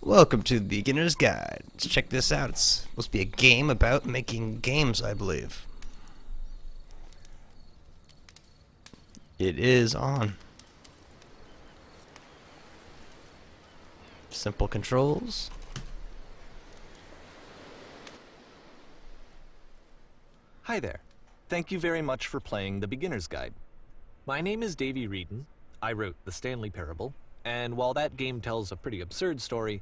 Welcome to the Beginner's Guide. Let's check this out. It's supposed to be a game about making games, I believe. It is on. Simple controls. Hi there. Thank you very much for playing the Beginner's Guide. My name is Davey Wreden. I wrote the Stanley Parable, and while that game tells a pretty absurd story,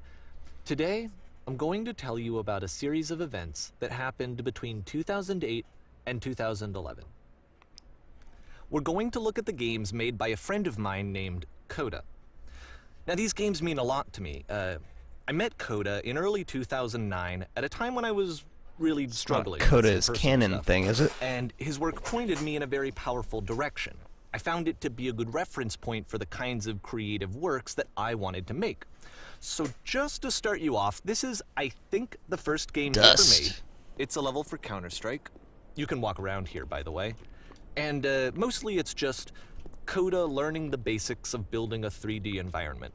today I'm going to tell you about a series of events that happened between 2008 and 2011. We're going to look at the games made by a friend of mine named Coda. Now, these games mean a lot to me. I met Coda in early 2009 at a time when I was really struggling. Coda's canon thing, is it? And his work pointed me in a very powerful direction. I found it to be a good reference point for the kinds of creative works that I wanted to make. So just to start you off, this is, I think, the first game he ever made. It's a level for Counter-Strike. You can walk around here, by the way. And mostly it's just Coda learning the basics of building a 3D environment.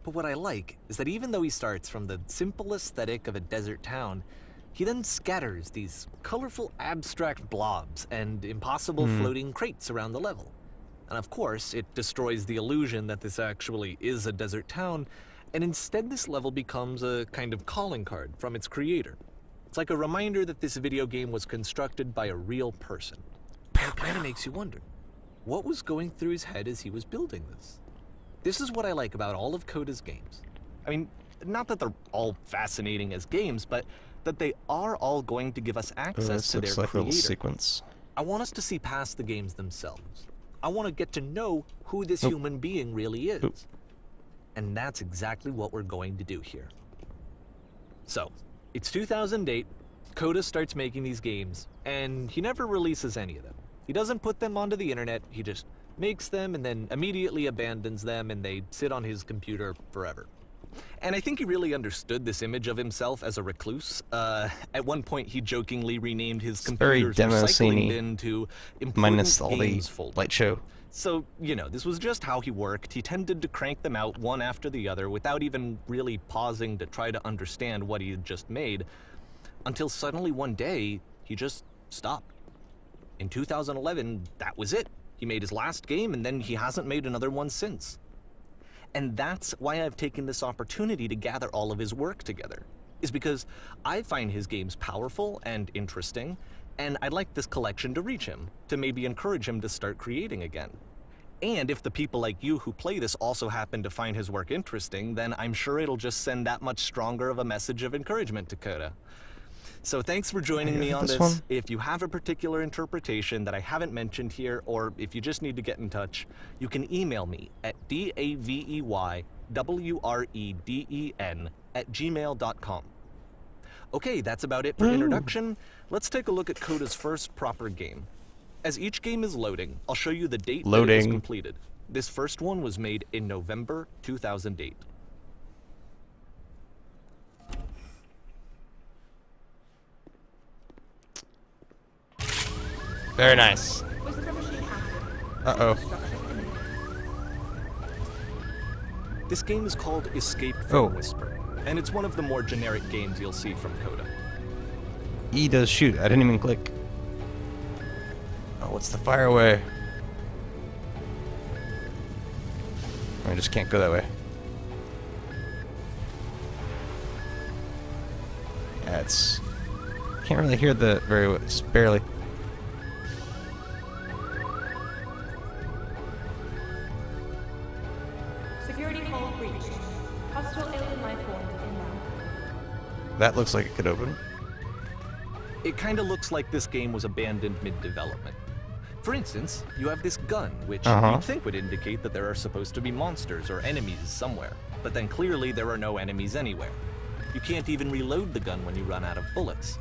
But what I like is that even though he starts from the simple aesthetic of a desert town, he then scatters these colorful abstract blobs and impossible floating crates around the level. And of course, it destroys the illusion that this actually is a desert town, and instead this level becomes a kind of calling card from its creator. It's like a reminder that this video game was constructed by a real person. And it kind of makes you wonder, what was going through his head as he was building this? This is what I like about all of Coda's games. I mean, not that they're all fascinating as games, but that they are all going to give us access to their creator. A little sequence. I want us to see past the games themselves. I want to get to know who this human being really is. And that's exactly what we're going to do here. So, it's 2008, Coda starts making these games, and he never releases any of them. He doesn't put them onto the internet, he just makes them and then immediately abandons them, and they sit on his computer forever. And I think he really understood this image of himself as a recluse. At one point, he jokingly renamed his computer's recycling bin to minus Important all the Games folder. light show. So, you know, this was just how he worked. He tended to crank them out one after the other without even really pausing to try to understand what he had just made, until suddenly one day, he just stopped. In 2011, that was it. He made his last game, and then he hasn't made another one since. And that's why I've taken this opportunity to gather all of his work together, is because I find his games powerful and interesting, and I'd like this collection to reach him, to maybe encourage him to start creating again. And if the people like you who play this also happen to find his work interesting, then I'm sure it'll just send that much stronger of a message of encouragement to Coda. So thanks for joining me on this. If you have a particular interpretation that I haven't mentioned here, or if you just need to get in touch, you can email me at daveywreden@gmail.com. Okay, that's about it for introduction. Let's take a look at Coda's first proper game. As each game is loading, I'll show you the date that it was completed. This first one was made in November 2008. Very nice. Uh-oh. This game is called Escape from Whisper, and it's one of the more generic games you'll see from Coda. E does shoot. I didn't even click. Oh, what's the fire away? I just can't go that way. Yeah, it's... Can't really hear the very... Just barely. Security call breached. Hostile alien life forms inbound. That looks like it could open. It kinda looks like this game was abandoned mid-development. For instance, you have this gun, which you'd think would indicate that there are supposed to be monsters or enemies somewhere, but then clearly there are no enemies anywhere. You can't even reload the gun when you run out of bullets.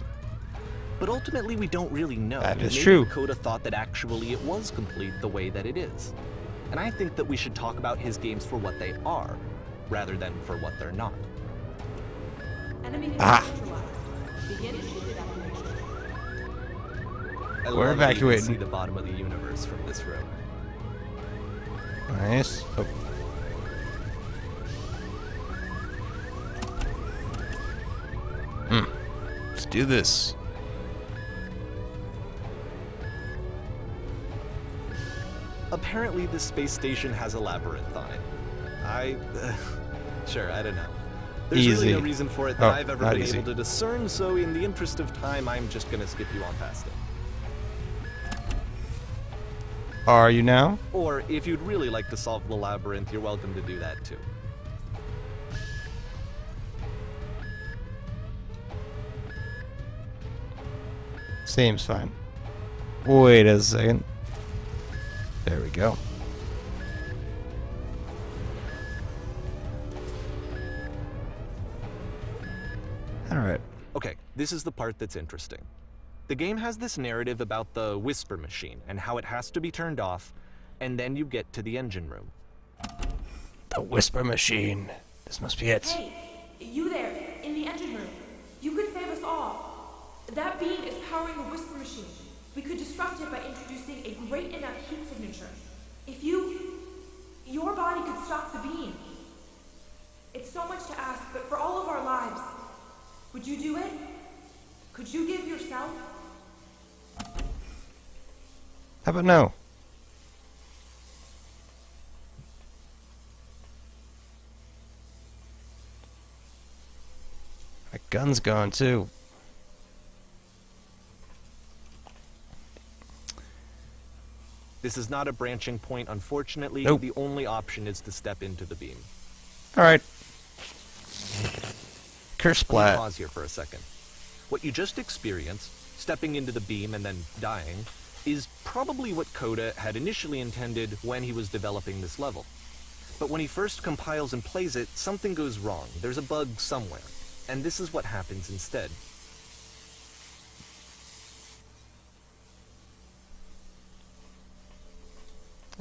But ultimately we don't really know. That is Maybe true. Coda thought that actually it was complete the way that it is. And I think that we should talk about his games for what they are, rather than for what they're not. Enemy neutralized. Begin shield evacuation. We're evacuating. See the bottom of the universe from this room. Nice. Oh. do this. Apparently, this space station has a labyrinth on it. Sure, I don't know. There's really no Easy. reason for it that Oh, I've ever not been easy. able to discern, so in the interest of time, I'm just gonna skip you on past it. Are you now? Or, if you'd really like to solve the labyrinth, you're welcome to do that too. Seems fine. Wait a second. There we go. Alright. Okay, this is the part that's interesting. The game has this narrative about the whisper machine and how it has to be turned off, and then you get to the engine room. The whisper machine. This must be it. Hey, you there, in the engine room. You could save us all. That beam is powering the whisper machine. We could disrupt it by introducing a great enough heat signature. If your body could stop the beam. It's so much to ask, but for all of our lives, would you do it? Could you give yourself? How about no? My gun's gone too. This is not a branching point, unfortunately. Nope. The only option is to step into the beam. Alright. Curse Let me splat. pause here for a second. What you just experienced, stepping into the beam and then dying, is probably what Coda had initially intended when he was developing this level. But when he first compiles and plays it, something goes wrong. There's a bug somewhere. And this is what happens instead.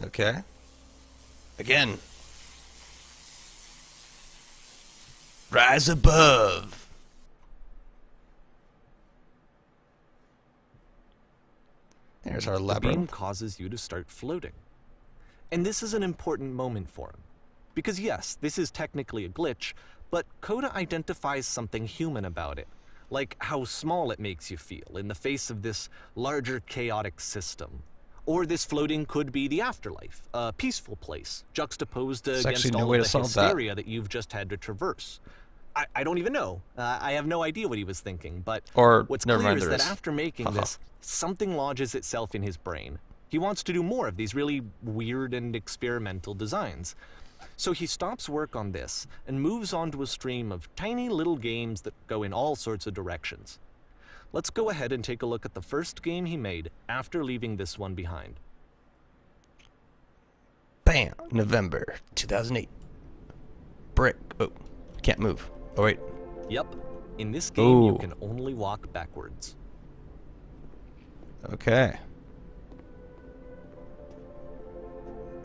Okay. Again. Rise above. There's our The beam labyrinth. causes you to start floating. And this is an important moment for him. Because yes, this is technically a glitch, but Coda identifies something human about it. Like how small it makes you feel in the face of this larger chaotic system. Or this floating could be the afterlife, a peaceful place, juxtaposed There's against actually no all way of to the solve that. hysteria that you've just had to traverse. I don't even know. I have no idea what he was thinking, but Or, what's never clear mind, is there that is. after making Haha. this, something lodges itself in his brain. He wants to do more of these really weird and experimental designs. So he stops work on this and moves on to a stream of tiny little games that go in all sorts of directions. Let's go ahead and take a look at the first game he made after leaving this one behind. Bam! November 2008. Brick. Oh, can't move. Oh, wait. Yep, in this game you Ooh. can only walk backwards. Okay.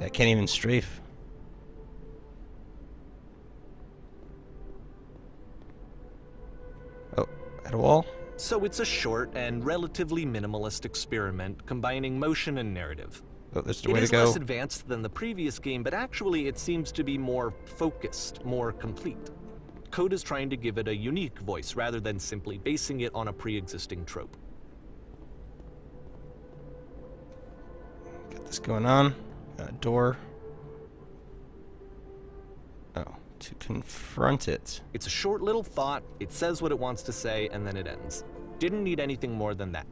I can't even strafe. Oh, at a wall? So it's a short and relatively minimalist experiment combining motion and narrative. Oh, there's the It way to is go. less advanced than the previous game, but actually it seems to be more focused, more complete. Coda's trying to give it a unique voice rather than simply basing it on a pre-existing trope. Got this going on. Got a door. Oh, to confront it. It's a short little thought, it says what it wants to say, and then it ends. Didn't need anything more than that.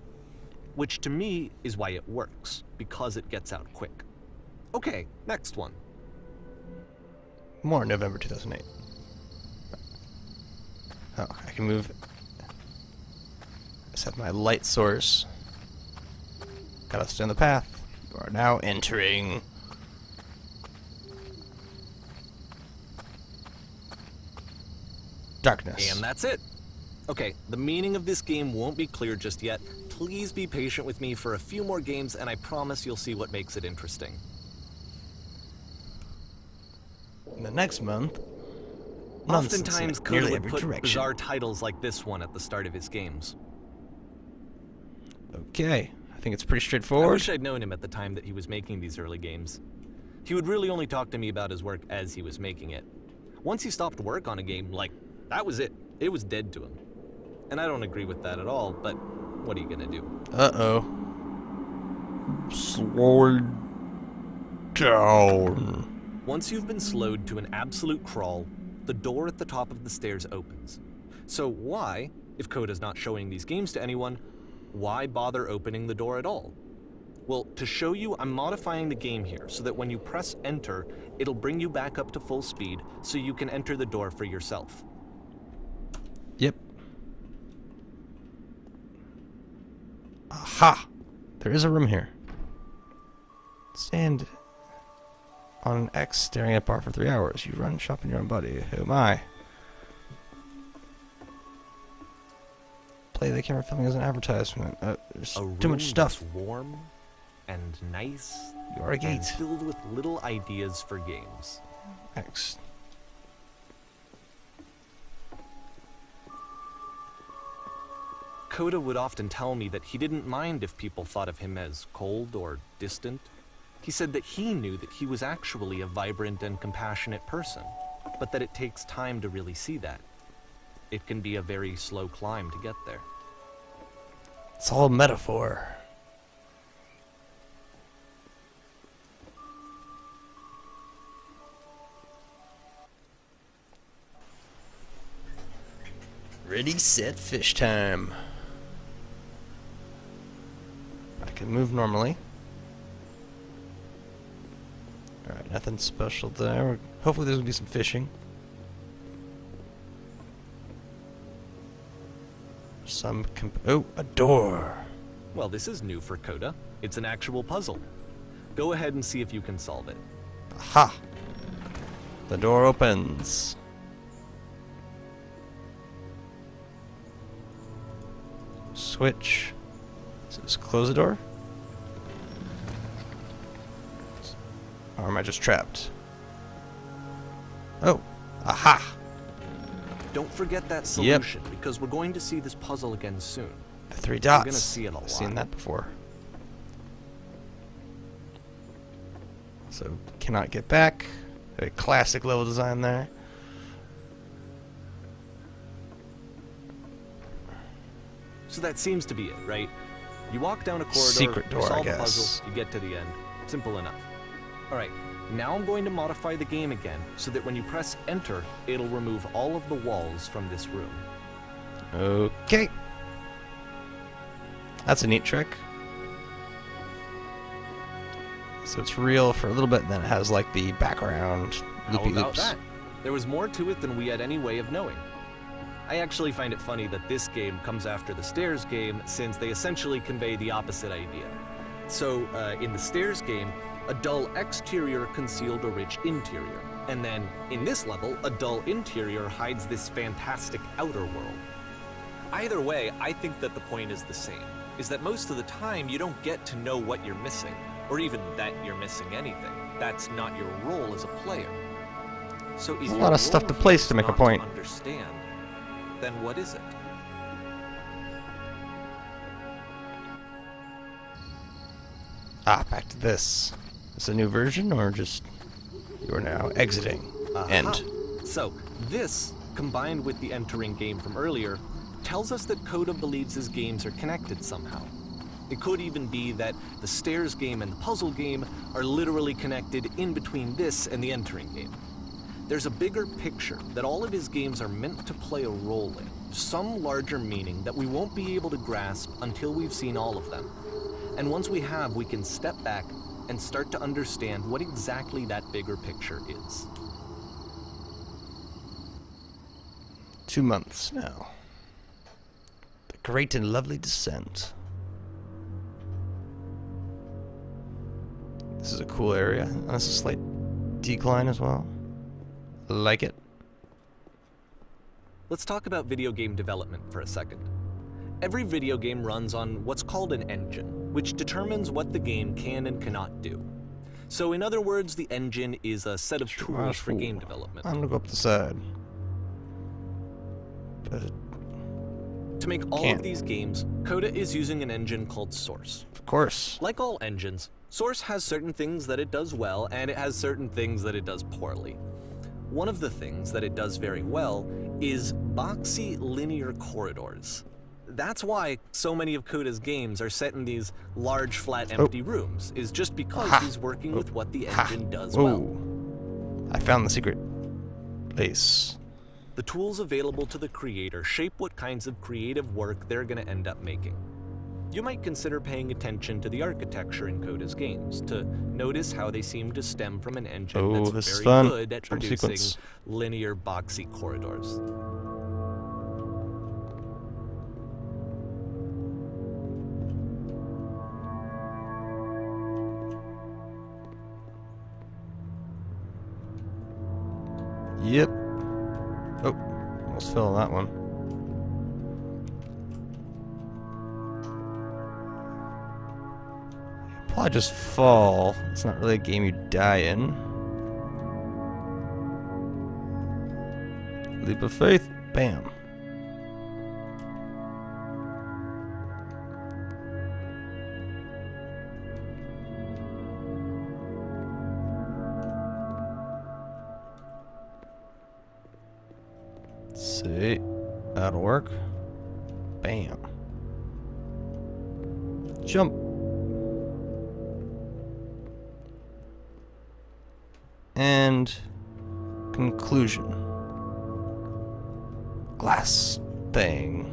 Which to me is why it works, because it gets out quick. Okay, next one. More November 2008. Oh, I can move. I just have my light source. Gotta stay on the path. You are now entering. Darkness. And that's it. Okay, the meaning of this game won't be clear just yet. Please be patient with me for a few more games, and I promise you'll see what makes it interesting. In the next month, Oftentimes, in Coda nearly would every put direction. bizarre titles like this one at the start of his games. Okay, I think it's pretty I straightforward. wish I'd known him at the time that he was making these early games. He would really only talk to me about his work as he was making it. Once he stopped work on a game, like, that was it. It was dead to him. And I don't agree with that at all, but what are you gonna do? Uh-oh. Slow down. Once you've been slowed to an absolute crawl, the door at the top of the stairs opens. So why, if Coda's not showing these games to anyone, why bother opening the door at all? Well, to show you, I'm modifying the game here so that when you press enter, it'll bring you back up to full speed so you can enter the door for yourself. Yep. Aha! There is a room here. Stand on X staring at bar for 3 hours. You run, shop in your own body. Who am I? Play the camera filming as an advertisement. There's too much stuff. That's warm and nice. You are a gate. And filled with little ideas for games. X. Coda would often tell me that he didn't mind if people thought of him as cold or distant. He said that he knew that he was actually a vibrant and compassionate person, but that it takes time to really see that. It can be a very slow climb to get there. It's all a metaphor. Ready, set, fish time. I can move normally. Alright, nothing special there. Hopefully there's gonna be some fishing. Oh, a door. Well, this is new for Coda. It's an actual puzzle. Go ahead and see if you can solve it. Aha! The door opens. Switch. So just close the door? Or am I just trapped? Oh! Aha! Don't forget that solution, because we're going to see this puzzle again soon. The 3 dots. We're gonna see it a lot. I've seen that before. So, cannot get back. A classic level design there. So that seems to be it, right? You walk down a corridor, Secret door, you solve I a guess. puzzle, you get to the end. Simple enough. Alright, now I'm going to modify the game again, so that when you press enter, it'll remove all of the walls from this room. Okay. That's a neat trick. So it's real for a little bit, and then it has like the background How loopy about loops. that? There was more to it than we had any way of knowing. I actually find it funny that this game comes after the Stairs game, since they essentially convey the opposite idea. So, in the Stairs game, a dull exterior concealed a rich interior. And then, in this level, a dull interior hides this fantastic outer world. Either way, I think that the point is the same, is that most of the time you don't get to know what you're missing, or even that you're missing anything. That's not your role as a player. So if There's a lot of stuff to place to make a point. Understand, then what is it? Ah, back to this. Is this a new version, or just you are now exiting? End. So, this, combined with the entering game from earlier, tells us that Coda believes his games are connected somehow. It could even be that the Stairs game and the puzzle game are literally connected in between this and the entering game. There's a bigger picture that all of his games are meant to play a role in, some larger meaning that we won't be able to grasp until we've seen all of them. And once we have, we can step back and start to understand what exactly that bigger picture is. 2 months now. The great and lovely descent. This is a cool area. That's a slight decline as well. Like it. Let's talk about video game development for a second. Every video game runs on what's called an engine, which determines what the game can and cannot do. So in other words, the engine is a set of tools for game development. I'm gonna go up the side. But To make all of these games, Coda is using an engine called Source. of course. Like all engines, Source has certain things that it does well, and it has certain things that it does poorly. One of the things that it does very well is boxy linear corridors. That's why so many of Coda's games are set in these large, flat, empty rooms, is just because he's working with what the engine does well. I found the secret place. The tools available to the creator shape what kinds of creative work they're going to end up making. You might consider paying attention to the architecture in Coda's games, to notice how they seem to stem from an engine that's very good at producing linear, boxy corridors. Yep. Oh, almost fell on that one. Probably just fall. It's not really a game you die in. Leap of faith. Bam. Let's see. That'll work. Bam. Jump. And conclusion. Glass thing.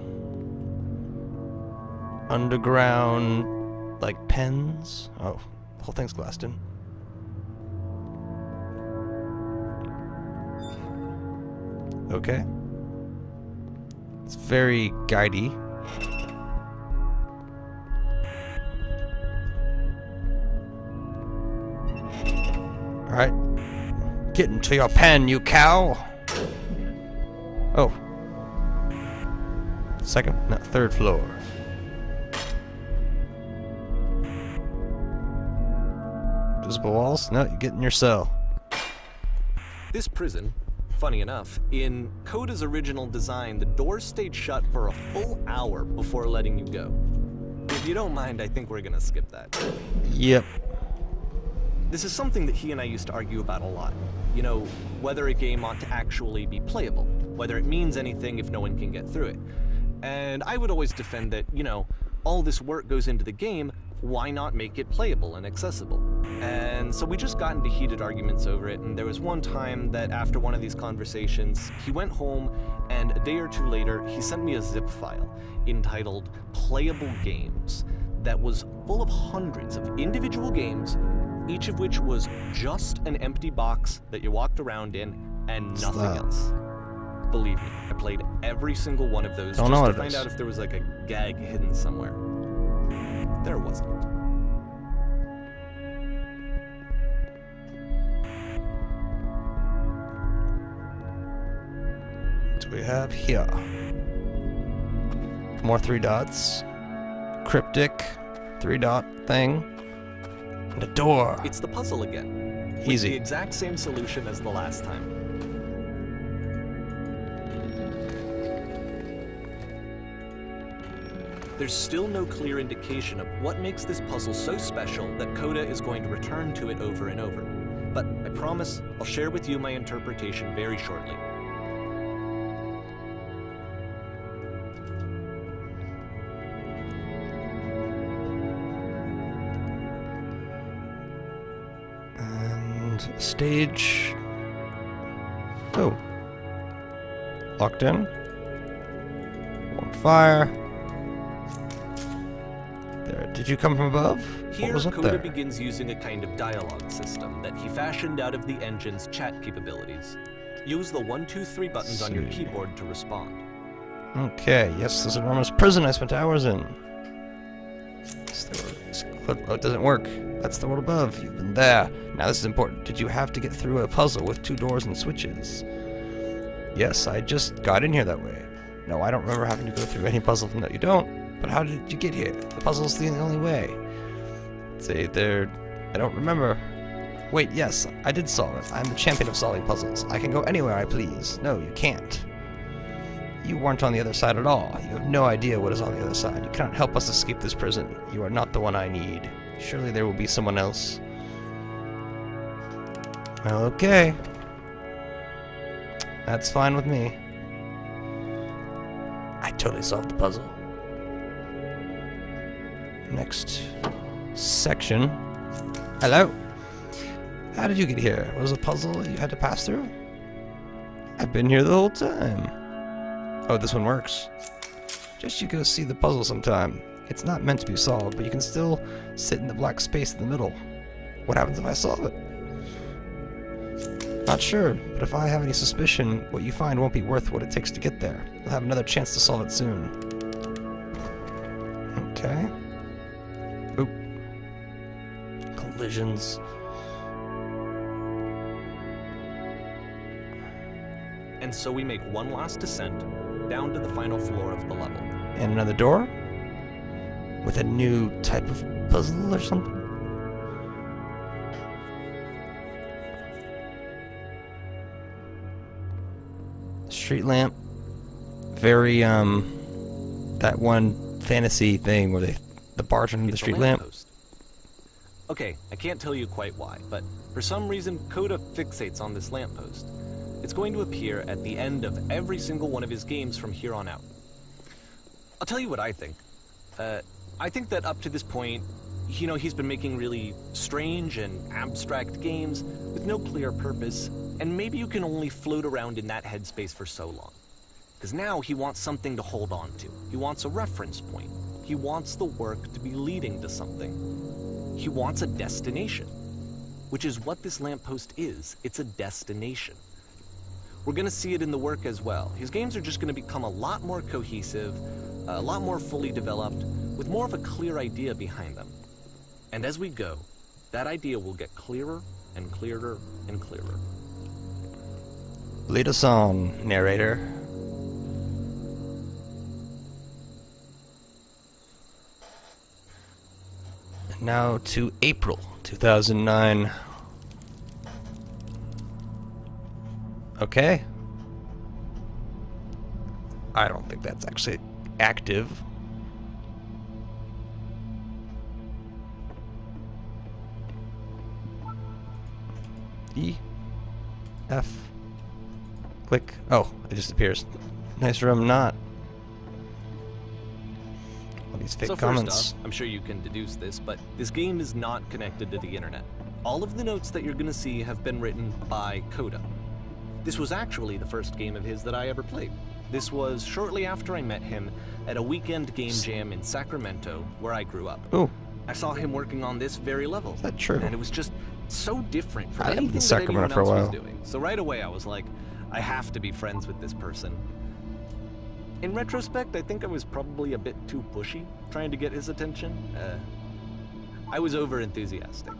Underground, like pens. Oh, the whole thing's glassed in. Okay. It's very guidey. Alright. Get into your pen, you cow! Oh. Third floor. Invisible walls? No, you get in your cell. This prison, funny enough, in Coda's original design, the doors stayed shut for a full hour before letting you go. If you don't mind, I think we're gonna skip that. Yep. This is something that he and I used to argue about a lot. You know, whether a game ought to actually be playable, whether it means anything if no one can get through it. And I would always defend that, you know, all this work goes into the game, why not make it playable and accessible? And so we just got into heated arguments over it, and there was one time that after one of these conversations, he went home, and a day or two later, he sent me a zip file entitled Playable Games that was full of hundreds of individual games, each of which was just an empty box that you walked around in and nothing else. Believe me, I played every single one of those just to find out if there was like a gag hidden somewhere. There wasn't. What do we have here? More 3 dots. Cryptic 3-dot thing. And a door. It's the puzzle again. With Easy. the exact same solution as the last time. There's still no clear indication of what makes this puzzle so special that Coda is going to return to it over and over. But I promise I'll share with you my interpretation very shortly. And stage. Oh. Locked in. On fire. There. Did you come from above? Here, what was up Coda there? begins using a kind of dialogue system that he fashioned out of the engine's chat capabilities. Use the 1, 2, 3 buttons on your keyboard to respond. Okay, yes, this enormous prison I spent hours in. Oh, it doesn't work. That's the world above. You've been there. Now this is important. Did you have to get through a puzzle with 2 doors and switches? Yes, I just got in here that way. No, I don't remember having to go through any puzzle. No, you don't. But how did you get here? The puzzle's the only way. Say there. I don't remember. Wait, yes, I did solve it. I'm the champion of solving puzzles. I can go anywhere I please. No, you can't. You weren't on the other side at all. You have no idea what is on the other side. You cannot help us escape this prison. You are not the one I need. Surely there will be someone else. Well, okay. That's fine with me. totally solved the puzzle. Next section. Hello. How did you get here? Was it a puzzle you had to pass through? I've been here the whole time. Oh, this one works. Just you go see the puzzle sometime. It's not meant to be solved, but you can still sit in the black space in the middle. What happens if I solve it? Not sure, but if I have any suspicion, what you find won't be worth what it takes to get there. You'll have another chance to solve it soon. Okay. Oop. Collisions. And so we make one last descent down to the final floor of the level. And another door? With a new type of puzzle or something? Street lamp. Very, that one fantasy thing where the bar turned into the street lamp. Okay, I can't tell you quite why, but for some reason, Coda fixates on this lamppost. It's going to appear at the end of every single one of his games from here on out. I'll tell you what I think. I think that up to this point, he's been making really strange and abstract games with no clear purpose, and maybe you can only float around in that headspace for so long. Because now he wants something to hold on to. He wants a reference point. He wants the work to be leading to something. He wants a destination, which is what this lamppost is. It's a destination. We're going to see it in the work as well. His games are just going to become a lot more cohesive, a lot more fully developed, with more of a clear idea behind them. And as we go, that idea will get clearer and clearer and clearer. Lead us on, narrator. And now to April 2009. Okay. I don't think that's actually active. E. F. Click. Oh, it just appears. Nice room, not. All these fake comments. First off, I'm sure you can deduce this, but this game is not connected to the internet. All of the notes that you're going to see have been written by Coda. This was actually the first game of his that I ever played. This was shortly after I met him at a weekend game jam in Sacramento, where I grew up. Ooh. I saw him working on this very level. Is that true? And it was just so different from I lived in anything that Sacramento anyone for a else was while. doing. So right away I was like, I have to be friends with this person. In retrospect, I think I was probably a bit too pushy, trying to get his attention. I was over-enthusiastic.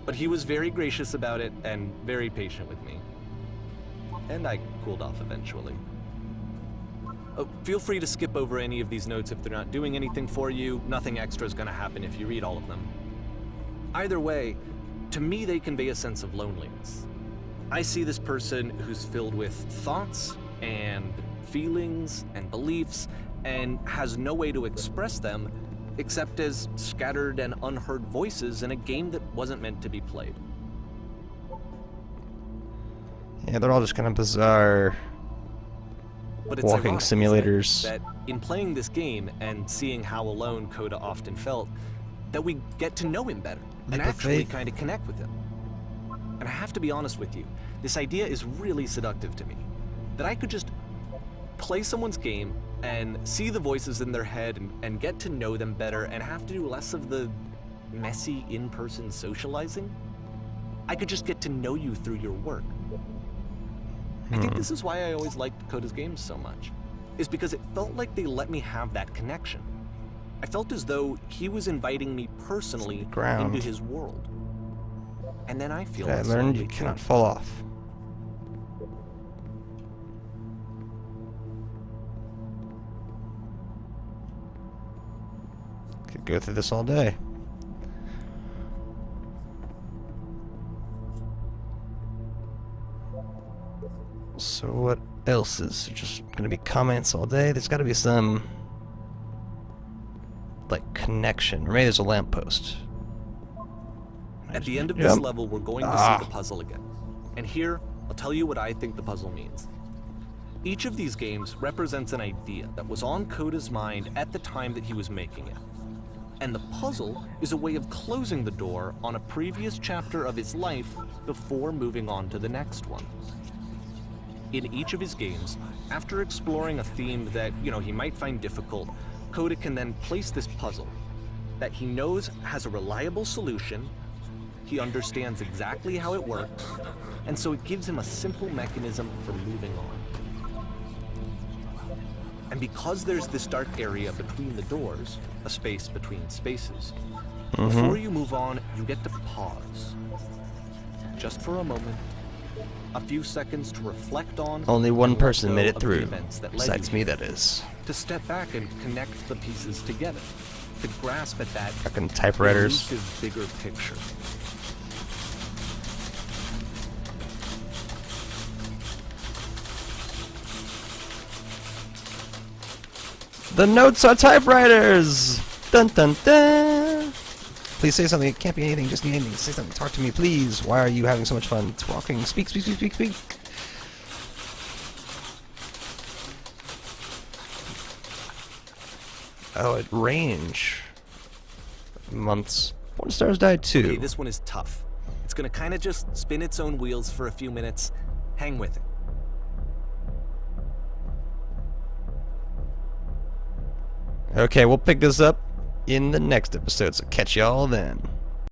But he was very gracious about it and very patient with me. And I cooled off eventually. Feel free to skip over any of these notes if they're not doing anything for you. Nothing extra is going to happen if you read all of them. Either way, to me they convey a sense of loneliness. I see this person who's filled with thoughts and feelings and beliefs and has no way to express them except as scattered and unheard voices in a game that wasn't meant to be played. Yeah, they're all just kind of bizarre But it's walking ironic, simulators. that in playing this game and seeing how alone Coda often felt, that we get to know him better and actually kind of connect with him. And I have to be honest with you, this idea is really seductive to me. That I could just play someone's game and see the voices in their head and get to know them better and have to do less of the messy in-person socializing. I could just get to know you through your work. I think this is why I always liked Coda's games so much, is because it felt like they let me have that connection. I felt as though he was inviting me personally into his world. And then I feel I learned you cannot fall off. Could go through this all day. So what else is just gonna be comments all day? There's gotta be some like connection. Or maybe there's a lamppost. At the end of this level, we're going to see the puzzle again. And here, I'll tell you what I think the puzzle means. Each of these games represents an idea that was on Coda's mind at the time that he was making it. And the puzzle is a way of closing the door on a previous chapter of his life before moving on to the next one. In each of his games, after exploring a theme that, he might find difficult, Coda can then place this puzzle that he knows has a reliable solution, he understands exactly how it works, and so it gives him a simple mechanism for moving on. And because there's this dark area between the doors, a space between spaces, before you move on, you get to pause. Just for a moment, a few seconds to reflect on. Only one person made it the through, events that led besides you me here. that is. To step back and connect the pieces together, to grasp at that Fucking typewriters. elusive bigger picture. The notes are typewriters! Dun dun dun! Please say something. It can't be anything. Just anything. Say something. Talk to me, please. Why are you having so much fun? It's rocking. Speak, speak, speak, speak, speak. Oh, at range. Months. Porn stars died too. Okay, this one is tough. It's gonna kind of just spin its own wheels for a few minutes. Hang with it. Okay, we'll pick this up in the next episode, so catch y'all then.